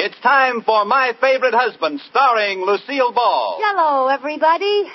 It's time for My Favorite Husband, starring Lucille Ball. Hello, everybody.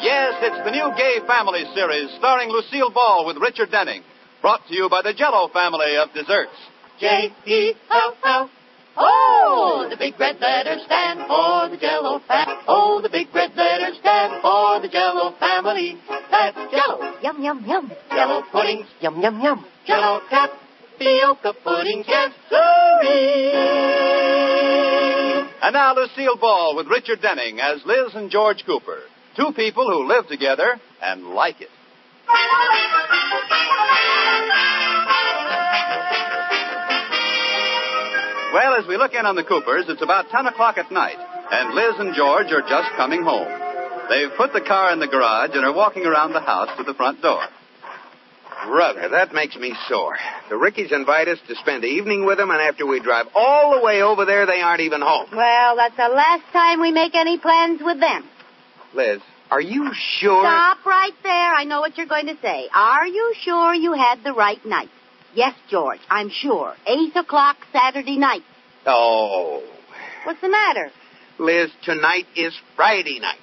Yes, it's the new Gay Family series starring Lucille Ball with Richard Denning. Brought to you by the Jell-O family of desserts. J-E-L-L. Oh, the big red letters stand for the Jell-O family. Oh, the big red letters stand for the Jell-O family. That's Jell-O. Yum, yum, yum. Jell-O puddings. Yum, yum, yum. Jell-O tapioca puddings. Yes, sirree. And now Lucille Ball with Richard Denning as Liz and George Cooper. Two people who live together and like it. Well, as we look in on the Coopers, it's about 10 o'clock at night, and Liz and George are just coming home. They've put the car in the garage and are walking around the house to the front door. Brother, that makes me sore. The Rickies invite us to spend the evening with them, and after we drive all the way over there, they aren't even home. Well, that's the last time we make any plans with them. Liz, are you sure? Stop right there. I know what you're going to say. Are you sure you had the right night? Yes, George, I'm sure. 8 o'clock Saturday night. Oh. What's the matter? Liz, tonight is Friday night.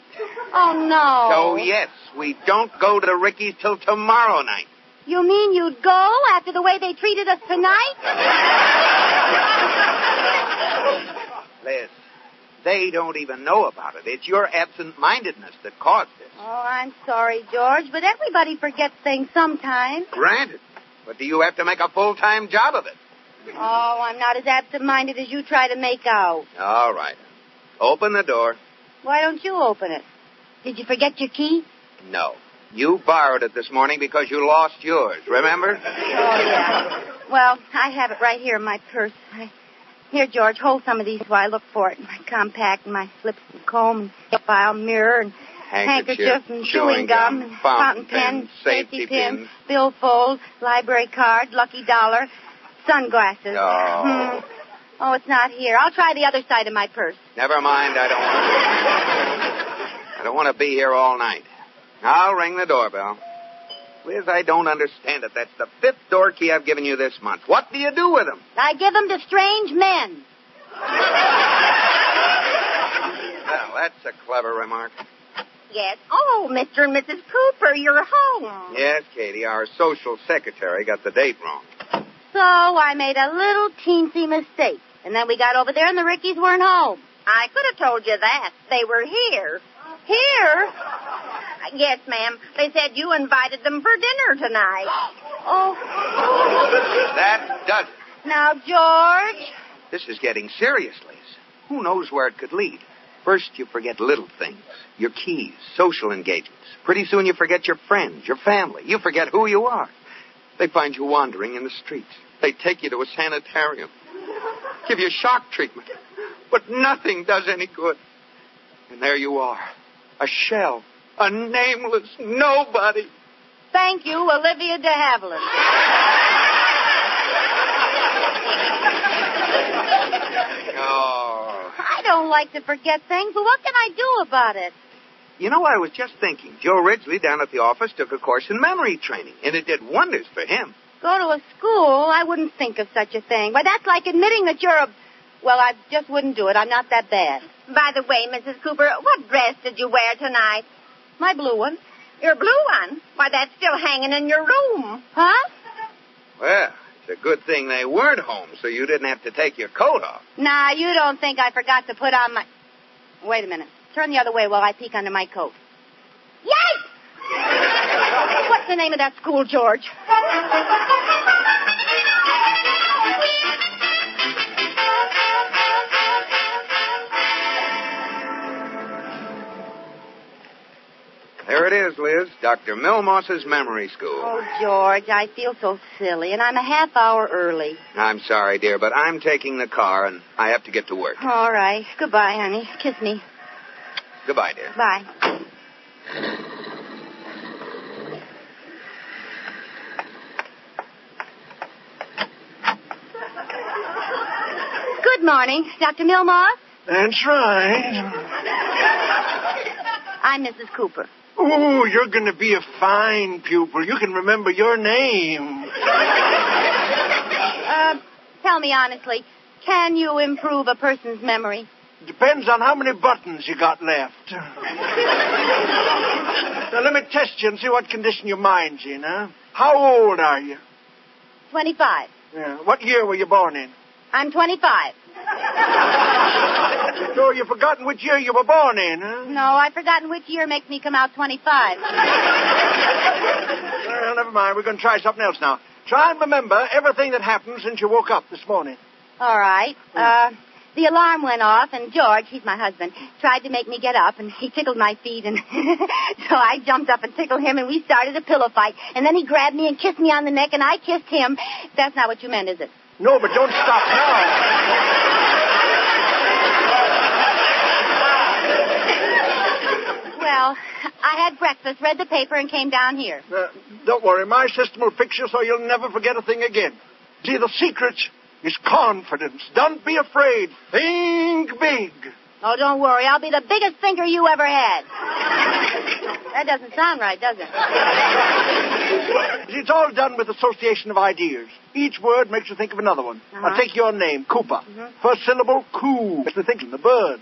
Oh, no. So, yes, we don't go to the Rickies till tomorrow night. You mean you'd go after the way they treated us tonight? Liz, they don't even know about it. It's your absent-mindedness that caused this. Oh, I'm sorry, George, but everybody forgets things sometimes. Granted. But do you have to make a full-time job of it? Oh, I'm not as absent-minded as you try to make out. All right. Open the door. Why don't you open it? Did you forget your key? No. You borrowed it this morning because you lost yours, remember? Oh, yeah. Well, I have it right here in my purse. Here, George, hold some of these while I look for it. My compact and my slips and comb and file mirror and handkerchief and chewing gum and fountain pen, safety pin, billfold, library card, lucky dollar, sunglasses. Oh. Oh, it's not here. I'll try the other side of my purse. Never mind. I don't want to be here all night. I'll ring the doorbell. Liz, I don't understand it. That's the 5th door key I've given you this month. What do you do with them? I give them to strange men. Well, that's a clever remark. Yes. Oh, Mr. and Mrs. Cooper, you're home. Yes, Katie, our social secretary got the date wrong. So I made a little teensy mistake. And then we got over there and the Rickies weren't home. I could have told you that. They were here. Here? Yes, ma'am. They said you invited them for dinner tonight. Oh. That does it. Now, George. This is getting serious, Liz. Who knows where it could lead? First, you forget little things. Your keys, social engagements. Pretty soon you forget your friends, your family. You forget who you are. They find you wandering in the streets. They take you to a sanitarium. Give you shock treatment. But nothing does any good. And there you are. A shell. A nameless nobody. Thank you, Olivia de Havilland. Oh. I don't like to forget things, but what can I do about it? You know, I was just thinking. Joe Ridgely down at the office took a course in memory training, and it did wonders for him. Go to a school? I wouldn't think of such a thing. But that's like admitting that you're a... Well, I just wouldn't do it. I'm not that bad. By the way, Mrs. Cooper, what dress did you wear tonight? My blue one. Your blue one? Why, that's still hanging in your room. Huh? Well, it's a good thing they weren't home, so you didn't have to take your coat off. Nah, you don't think I forgot to put on my... Wait a minute. Turn the other way while I peek under my coat. Yikes! What's the name of that school, George? There it is, Liz. Dr. Milmoss's memory school. Oh, George, I feel so silly, and I'm a half hour early. I'm sorry, dear, but I'm taking the car, and I have to get to work. All right. Goodbye, honey. Kiss me. Goodbye, dear. Bye. Good morning. Dr. Milmoss? That's right. I'm Mrs. Cooper. Oh, you're going to be a fine pupil. You can remember your name. Tell me honestly, can you improve a person's memory? Depends on how many buttons you got left. Now, let me test you and see what condition your mind's in, huh? How old are you? 25. Yeah. What year were you born in? I'm 25. So you've forgotten which year you were born in, huh? No, I've forgotten which year makes me come out 25. Well, never mind. We're going to try something else now. Try and remember everything that happened since you woke up this morning. All right. The alarm went off, and George, he's my husband, tried to make me get up, and he tickled my feet, and so I jumped up and tickled him, and we started a pillow fight. And then he grabbed me and kissed me on the neck, and I kissed him. That's not what you meant, is it? No, but don't stop now. Well, I had breakfast, read the paper, and came down here. Don't worry. My system will fix you so you'll never forget a thing again. See, the secret is confidence. Don't be afraid. Think big. Oh, don't worry. I'll be the biggest thinker you ever had. That doesn't sound right, does it? It's all done with association of ideas. Each word makes you think of another one. I'll take your name, Cooper. First syllable, coo. Makes me think of the bird.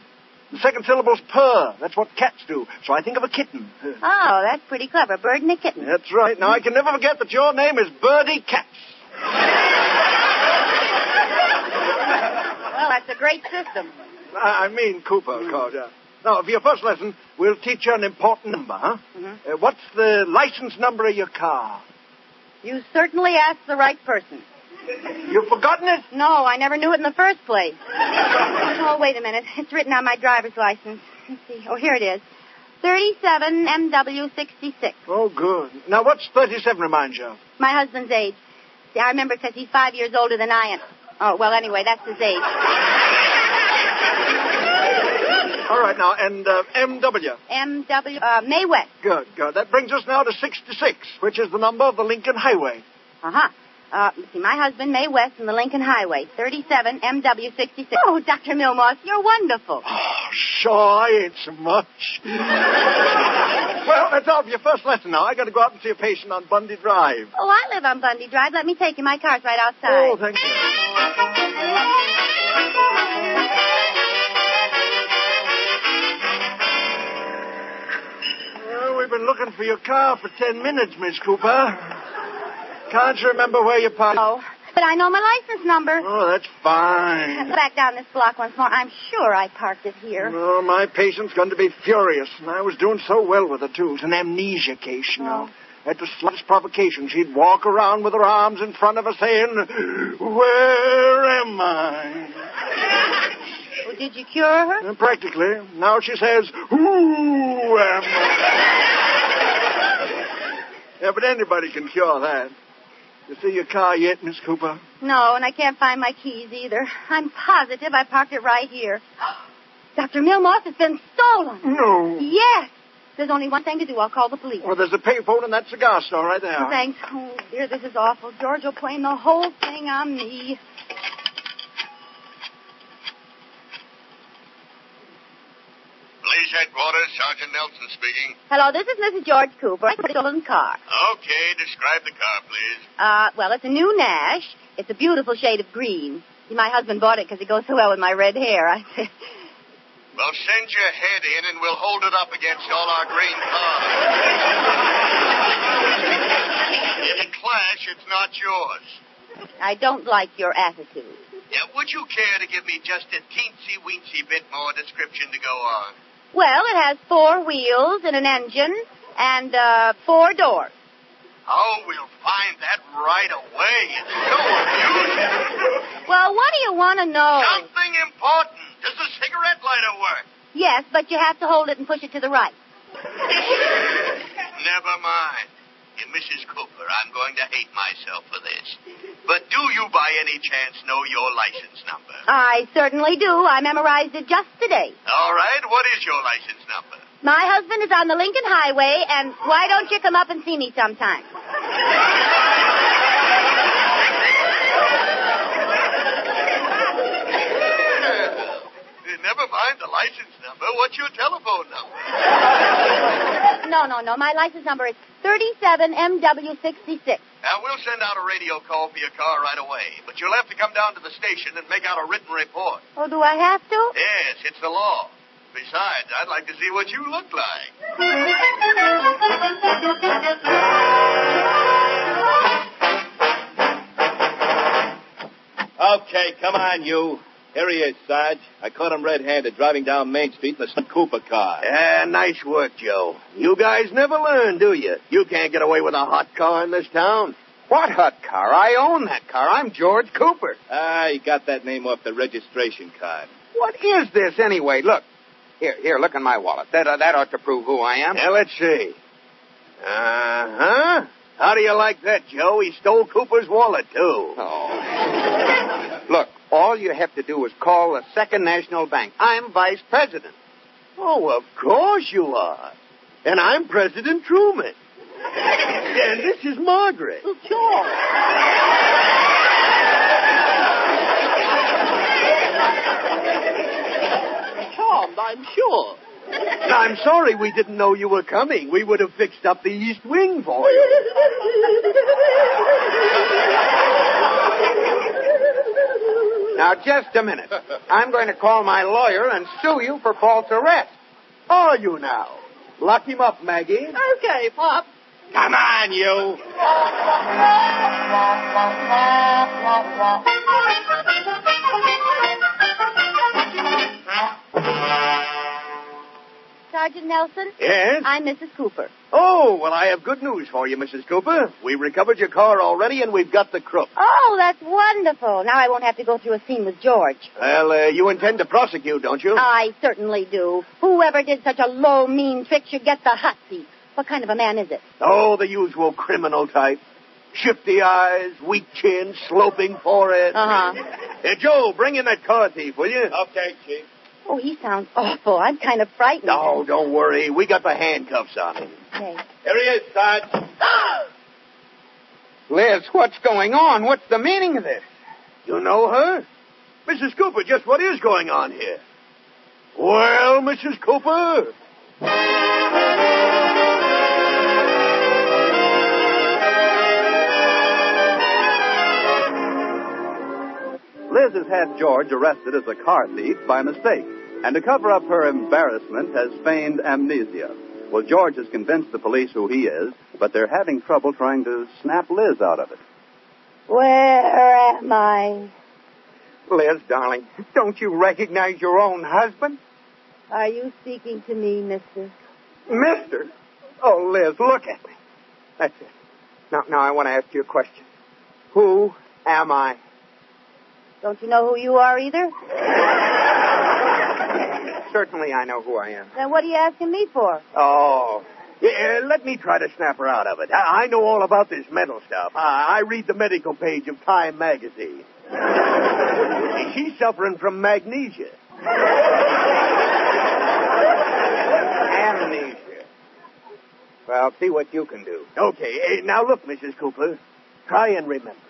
The second syllable's purr. That's what cats do. So I think of a kitten. Oh, that's pretty clever. Bird and a kitten. That's right. Now, I can never forget that your name is Birdie Katz. Well, that's a great system. I mean Cooper, of course. Now, for your first lesson, we'll teach you an important number, huh? What's the license number of your car? You certainly asked the right person. You've forgotten it? No, I never knew it in the first place. Oh, wait a minute. It's written on my driver's license. Let's see. Oh, here it is. 37 MW66. Oh, good. Now, what's 37 remind you of? My husband's age. See, I remember because he's 5 years older than I am. Oh, well, anyway, that's his age. All right, now, and MW? MW, May West. Good. That brings us now to 66, which is the number of the Lincoln Highway. Uh-huh. Let's see, my husband, May West, and the Lincoln Highway, 37 MW66. Oh, Dr. Milmoss, you're wonderful. Oh, sure, I ain't so much. Well, that's all for your first lesson now. I got to go out and see a patient on Bundy Drive. Oh, I live on Bundy Drive. Let me take you. My car's right outside. Oh, thank you. Well, we've been looking for your car for 10 minutes, Miss Cooper. Can't you remember where you parked? Oh, but I know my license number. Oh, that's fine. Back down this block once more. I'm sure I parked it here. Oh, my patient's going to be furious. And I was doing so well with her, too. It's an amnesia case, you know. At the slightest provocation, she'd walk around with her arms in front of her saying, "Where am I?" Well, did you cure her? Practically. Now she says, "Who am I?" Yeah, but anybody can cure that. You see your car yet, Miss Cooper? No, and I can't find my keys either. I'm positive I parked it right here. Dr. Milmoss has been stolen. No. Yes. There's only one thing to do. I'll call the police. Well, there's a payphone in that cigar store right there. Thanks. Oh, dear, this is awful. George will blame the whole thing on me. Police headquarters, Sergeant Nelson speaking. Hello, this is Mrs. George Cooper. I put a stolen car. Okay, describe the car, please. Well, it's a new Nash. It's a beautiful shade of green. See, my husband bought it because it goes so well with my red hair. I said... Well, send your head in and we'll hold it up against all our green cars. In a clash, it's not yours. I don't like your attitude. Yeah, would you care to give me just a teensy-weensy bit more description to go on? Well, it has 4 wheels and an engine and 4 doors. Oh, we'll find that right away. It's so amusing. Well, what do you want to know? Something important. Does the cigarette lighter work? Yes, but you have to hold it and push it to the right. Never mind. Mrs. Cooper, I'm going to hate myself for this. But do you by any chance know your license number? I certainly do. I memorized it just today. All right. What is your license number? My husband is on the Lincoln Highway, and why don't you come up and see me sometime? Never mind the license number. number. What's your telephone number? No. My license number is 37MW66. Now, we'll send out a radio call for your car right away. But you'll have to come down to the station and make out a written report. Oh, do I have to? Yes, it's the law. Besides, I'd like to see what you look like. Okay, come on, you. Here he is, Sarge. I caught him red-handed driving down Main Street in a Cooper car. Yeah, nice work, Joe. You guys never learn, do you? You can't get away with a hot car in this town. What hot car? I own that car. I'm George Cooper. You got that name off the registration card. What is this, anyway? Look. Here, look in my wallet. That ought to prove who I am. Yeah, let's see. Uh-huh. How do you like that, Joe? He stole Cooper's wallet, too. Oh. Look, all you have to do is call the Second National Bank. I'm vice president. Oh, of course you are. And I'm President Truman. And this is Margaret. Sure. Charmed, I'm sure. I'm sorry we didn't know you were coming. We would have fixed up the East Wing for you. Now, just a minute. I'm going to call my lawyer and sue you for false arrest. Are you now? Lock him up, Maggie. Okay, Pop. Come on, you. Sergeant Nelson? Yes? I'm Mrs. Cooper. Oh, well, I have good news for you, Mrs. Cooper. We recovered your car already, and we've got the crook. Oh, that's wonderful. Now I won't have to go through a scene with George. Well, you intend to prosecute, don't you? I certainly do. Whoever did such a low, mean trick should get the hot seat. What kind of a man is it? Oh, the usual criminal type. Shifty eyes, weak chin, sloping forehead. Uh-huh. Joe, bring in that car thief, will you? Okay, Chief. Oh, he sounds awful. I'm kind of frightened. No, don't worry. We got the handcuffs on him. Okay. Here he is, Sarge. Liz, what's going on? What's the meaning of this? You know her? Mrs. Cooper, just what is going on here? Well, Mrs. Cooper. Liz has had George arrested as a car thief by mistake, and to cover up her embarrassment has feigned amnesia. Well, George has convinced the police who he is, but they're having trouble trying to snap Liz out of it. Where am I? Liz, darling, don't you recognize your own husband? Are you speaking to me, mister? Mister? Oh, Liz, look at me. That's it. Now I want to ask you a question. Who am I? Don't you know who you are either? Certainly I know who I am. Then what are you asking me for? Oh, yeah, let me try to snap her out of it. I know all about this mental stuff. I read the medical page of Time magazine. She's suffering from magnesia. Amnesia. Well, see what you can do. Okay, now look, Mrs. Cooper. Try and remember.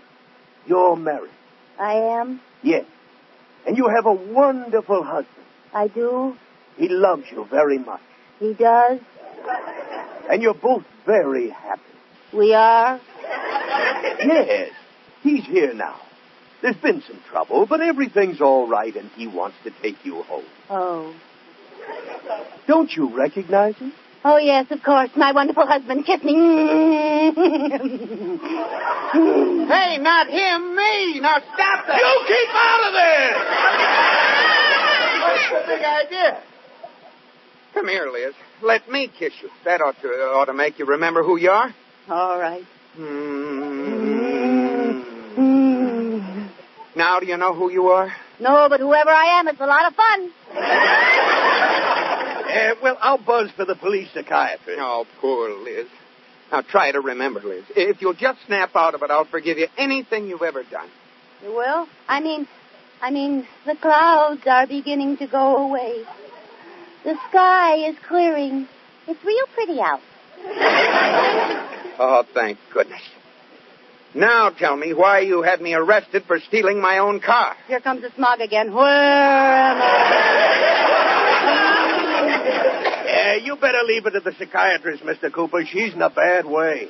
You're married. I am? Yes. And you have a wonderful husband. I do? He loves you very much. He does? And you're both very happy. We are? Yes. He's here now. There's been some trouble, but everything's all right, and he wants to take you home. Oh. Don't you recognize him? Oh, yes, of course. My wonderful husband. Kiss me. Hey, not him, me. Now stop that. You keep out of there! What's the big idea? Come here, Liz. Let me kiss you. That ought to make you remember who you are. All right. Now do you know who you are? No, but whoever I am, it's a lot of fun. Well, I'll buzz for the police psychiatrist. Oh, poor Liz. Now try to remember, Liz. If you'll just snap out of it, I'll forgive you anything you've ever done. You will? I mean, the clouds are beginning to go away. The sky is clearing. It's real pretty out. Oh, thank goodness. Now tell me why you had me arrested for stealing my own car. Here comes the smog again. Where am I? You better leave it to the psychiatrist, Mr. Cooper. She's in a bad way.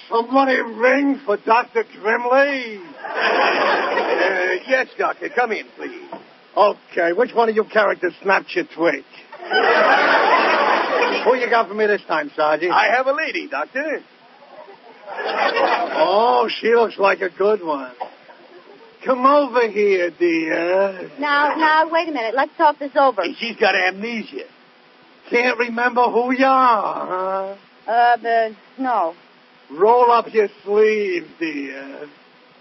Somebody ring for Dr. Grimley? Yes, Doctor. Come in, please. Okay, which one of you characters snapped your twig? Who you got for me this time, Sergeant? I have a lady, Doctor. Oh, she looks like a good one. Come over here, dear. Now, wait a minute. Let's talk this over. She's got amnesia. Can't remember who you are, huh? No. Roll up your sleeves, dear.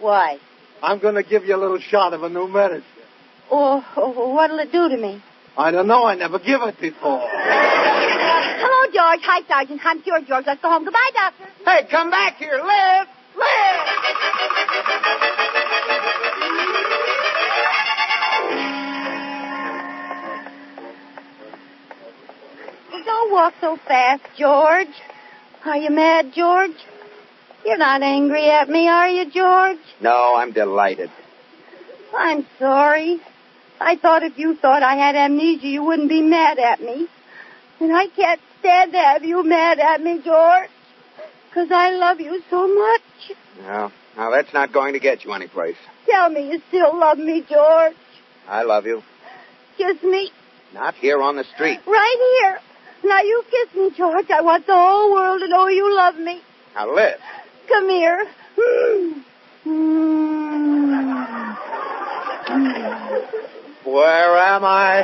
Why? I'm going to give you a little shot of a new medicine. Oh, what'll it do to me? I don't know. I never give it before. Hello, George. Hi, Sergeant. I'm cured, George. Let's go home. Goodbye, Doctor. Hey, come back here. Live! Don't walk so fast, George. Are you mad, George? You're not angry at me, are you, George? No, I'm delighted. I'm sorry. I thought if you thought I had amnesia, you wouldn't be mad at me. And I can't stand to have you mad at me, George. Because I love you so much. No, that's not going to get you anyplace. Tell me you still love me, George. I love you. Kiss me. Not here on the street. Right here. Now you kiss me, George. I want the whole world to know you love me. Now, Liz. Come here. Where am I?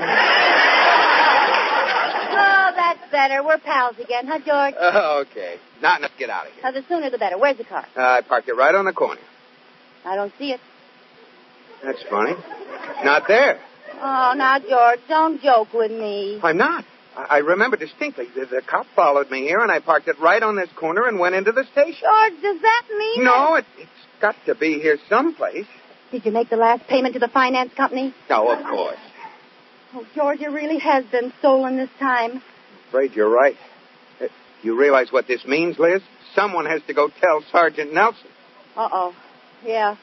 Oh, that's better. We're pals again, huh, George? Okay. Now, let's get out of here. The sooner the better. Where's the car? I parked it right on the corner. I don't see it. That's funny. It's not there. Oh, now, George, don't joke with me. I'm not. I remember distinctly. The cop followed me here, and I parked it right on this corner and went into the station. George, does that mean... No, it's got to be here someplace. Did you make the last payment to the finance company? No, of course. Oh, George, it really has been stolen this time. I'm afraid you're right. You realize what this means, Liz? Someone has to go tell Sergeant Nelson. Uh-oh. Yeah.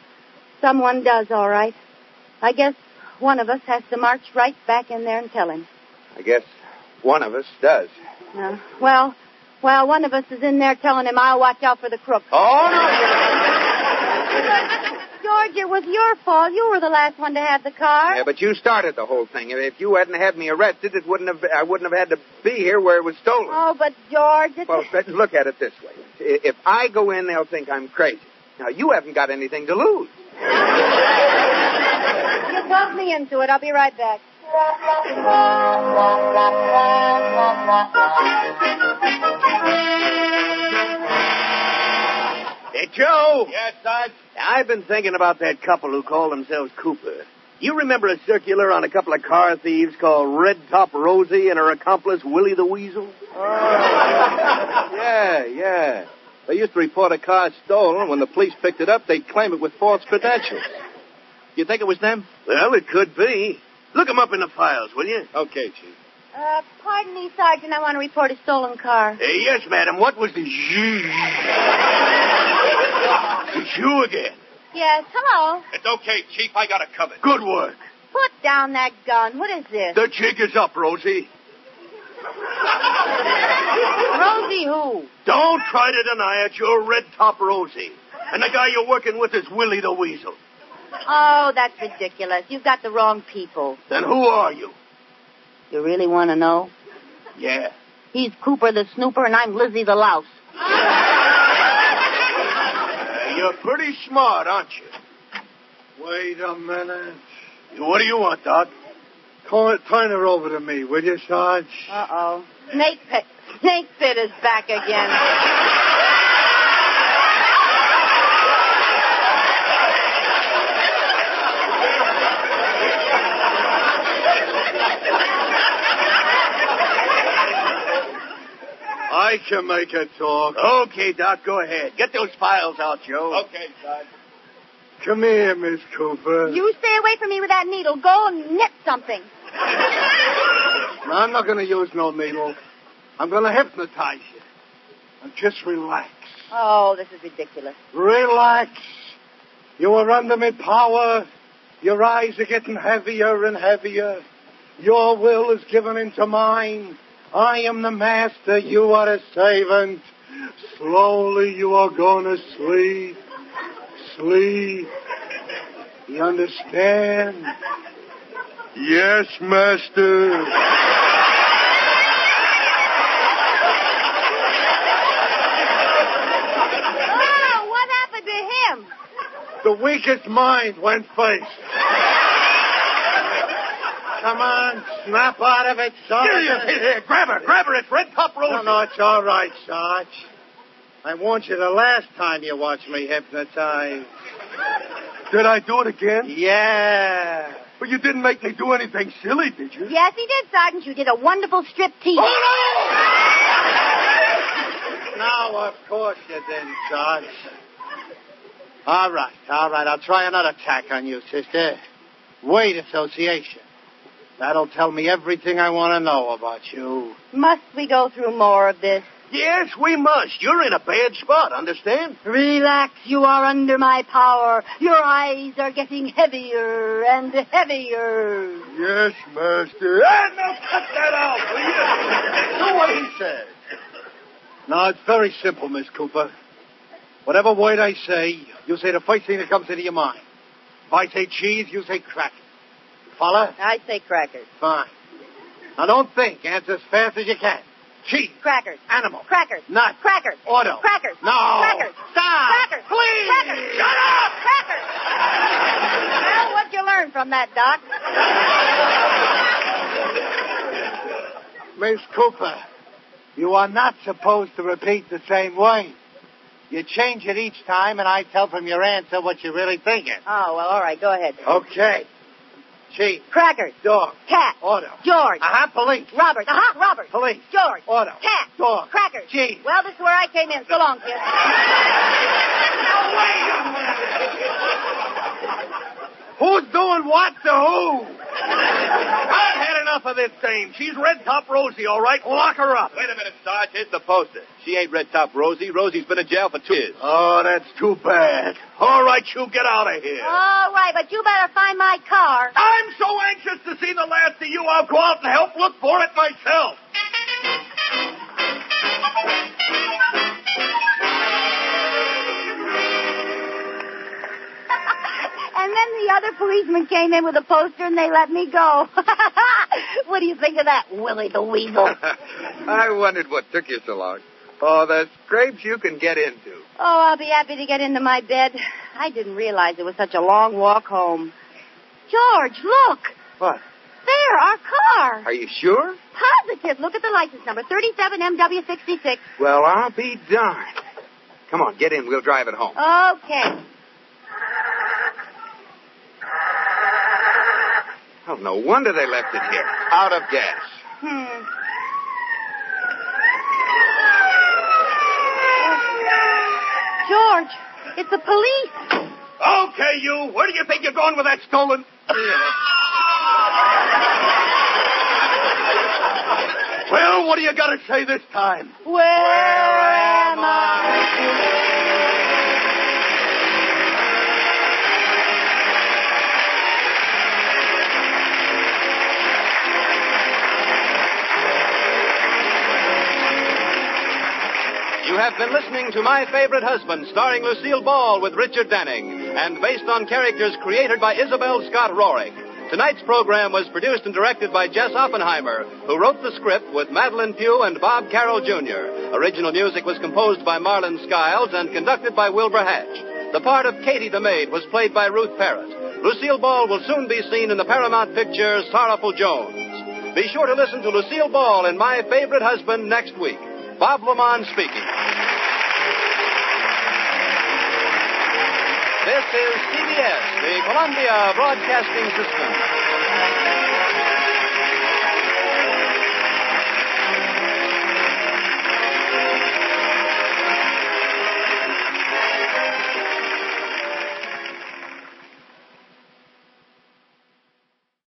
Someone does, all right. I guess one of us has to march right back in there and tell him. I guess one of us does. Well, one of us is in there telling him I'll watch out for the crook. Oh, no. George, it was your fault. You were the last one to have the car. Yeah, but you started the whole thing. If you hadn't had me arrested, I wouldn't have had to be here where it was stolen. Oh, but George... Well, look at it this way. If I go in, they'll think I'm crazy. Now, you haven't got anything to lose. You talked me into it. I'll be right back. Hey, Joe. Yes, Sarge? I've been thinking about that couple who call themselves Cooper. You remember a circular on a couple of car thieves called Red Top Rosie and her accomplice Willie the Weasel? Yeah. They used to report a car stolen. When the police picked it up, they'd claim it with false credentials. You think it was them? Well, it could be. Look them up in the files, will you? Okay, Chief. Pardon me, Sergeant. I want to report a stolen car. Yes, madam. What was the It's you again. Yes, hello. It's okay, Chief. I got it covered. Good work. Put down that gun. What is this? The jig is up, Rosie. Rosie who? Don't try to deny it. You're Red Top Rosie. And the guy you're working with is Willie the Weasel. Oh, that's ridiculous. You've got the wrong people. Then who are you? You really want to know? Yeah. He's Cooper the Snooper, and I'm Lizzie the Louse. You're pretty smart, aren't you? Wait a minute. What do you want, Doc? Turn her over to me, will you, Sarge? Uh-oh. Snake Pit is back again. I can make her talk. Okay, Doc, go ahead. Get those files out, Joe. Okay, Sarge. Come here, Miss Cooper. You stay away from me with that needle. Go and knit something. No, I'm not going to use no needle. I'm going to hypnotize you. Now, just relax. Oh, this is ridiculous. Relax. You are under my power. Your eyes are getting heavier and heavier. Your will is given into mine. I am the master, you are the servant. Slowly you are going to sleep. Sleep. You understand? Yes, master. Oh, what happened to him? The weakest mind went first. Come on, snap out of it, Sarge. Here, grab her. It's Red Top Rosie. No, it's all right, Sarge. I warned you the last time you watched me hypnotize. Did I do it again? Yeah. But you didn't make me do anything silly, did you? Yes, he did, Sergeant. You did a wonderful striptease. Oh, No, of course you didn't, Sarge. All right. I'll try another tack on you, sister. Weight association. That'll tell me everything I want to know about you. Must we go through more of this? yes, we must. You're in a bad spot, understand? Relax, you are under my power. Your eyes are getting heavier and heavier. Yes, master. Ah, now cut that out, will you? Do what he says. No, it's very simple, Miss Cooper. Whatever word I say, you say the first thing that comes into your mind. If I say cheese, you say cracker. Follow? I say crackers. Fine. Now don't think. Answer as fast as you can. Cheese. Crackers. Animal. Crackers. Nut. Crackers. Auto. Crackers. No. Crackers. Stop. Crackers. Please. Crackers. Shut up. Crackers. Well, what'd you learn from that, Doc? Miss Cooper, you are not supposed to repeat the same way. You change it each time, and I tell from your answer what you're really thinking. Oh, well, all right. Go ahead. Okay. Cheese. Crackers. Dog. Cat. Auto. George. Police. Robert. Robert. Police. George. Auto. Cat. Dog. Crackers. Cheese. Well, this is where I came in. So long, kid. Who's doing what to who? I've had enough of this dame. She's Red Top Rosie, all right? Lock her up. Wait a minute, Sarge. Here's the poster. She ain't Red Top Rosie. Rosie's been in jail for 2 years. Oh, that's too bad. All right, you get out of here. All right, but you better find my car. I'm so anxious to see the last of you, I'll go out and help look for it myself. And then the other policeman came in with a poster and they let me go. What do you think of that, Willie the Weasel? I wondered what took you so long. Oh, the scrapes you can get into. Oh, I'll be happy to get into my bed. I didn't realize it was such a long walk home. George, look. What? There, our car. Are you sure? Positive. Look at the license number, 37MW66. Well, I'll be darned. Come on, get in. We'll drive it home. Okay. Oh, no wonder they left it here. Out of gas. George, it's the police. Okay, you. Where do you think you're going with that stolen... Well, what do you got to say this time? Where am I? You have been listening to My Favorite Husband, starring Lucille Ball with Richard Denning, and based on characters created by Isabel Scott Rorick. Tonight's program was produced and directed by Jess Oppenheimer, who wrote the script with Madeline Pugh and Bob Carroll Jr. Original music was composed by Marlon Skiles and conducted by Wilbur Hatch. The part of Katie the Maid was played by Ruth Parrott. Lucille Ball will soon be seen in the Paramount picture Sorrowful Jones. Be sure to listen to Lucille Ball in My Favorite Husband next week. Bob Lamont speaking. This is CBS, the Columbia Broadcasting System.